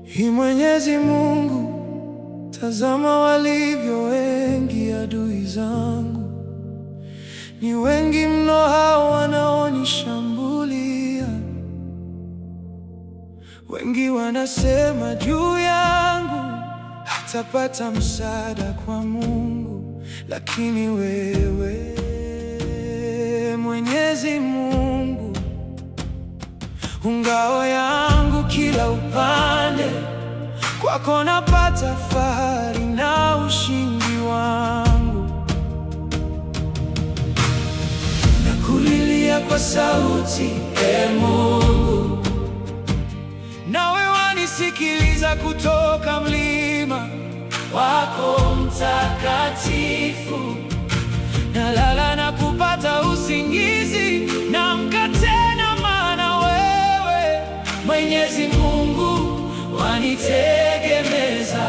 Mwenyezi Mungu, tazama walivyo wengi adui zangu, ni wengi mno hao wanaonishambulia. Wengi wanasema juu yangu, hatapata msaada kwa Mungu. Lakini wewe Mwenyezi Mungu, ngao yangu kila upande, kwako napata fahari na ushindi wangu. Nakulilia kwa sauti, Mungu, nawe wanisikiliza kutoka mlima wako mtakatifu. Nalala na kupata usingizi, naamka tena, maana wewe Mwenyezi Mungu wanitegemeza.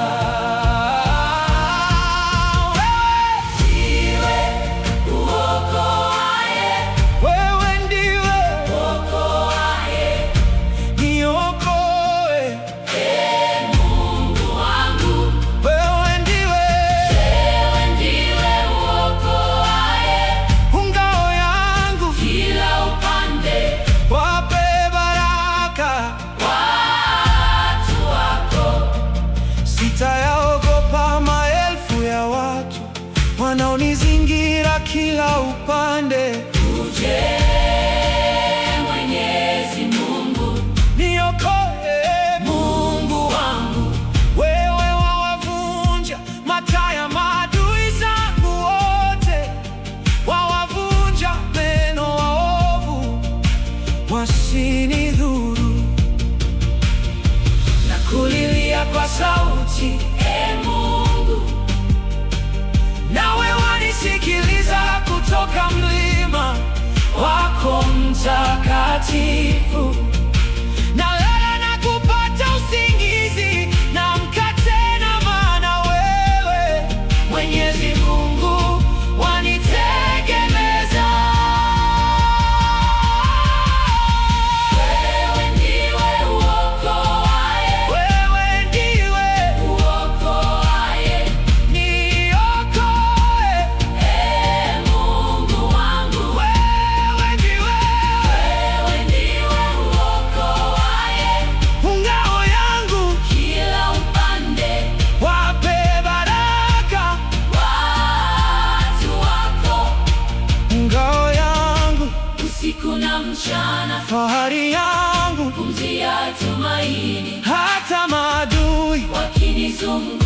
Sitayaogopa maelfu ya watu wanaonizingira kila upande. Uje Mwenyezi Mungu, niokoe Mungu wangu. Wewe wawavunja mataya maadui zangu wote, wawavunja meno waovu wasinidhuru. Nakulilia kwa sauti, Mungu, nawe wanisikiliza kutoka mlima wako mtakatifu. Nalala na kupata usingizi, naamka tena, maana wewe Mwenyezi Mungu wanitegemeza. Wewe ndiwe uokoaye, wewe ndiwe uokoaye. Niokoe, Mungu wangu. Wewe ndiwe uokoaye. Ngao yangu kila upande, wape baraka watu wako. Ngao yangu usiku na mchana, fahari yangu, pumzi ya tumaini. Hata maadui wakinizunguka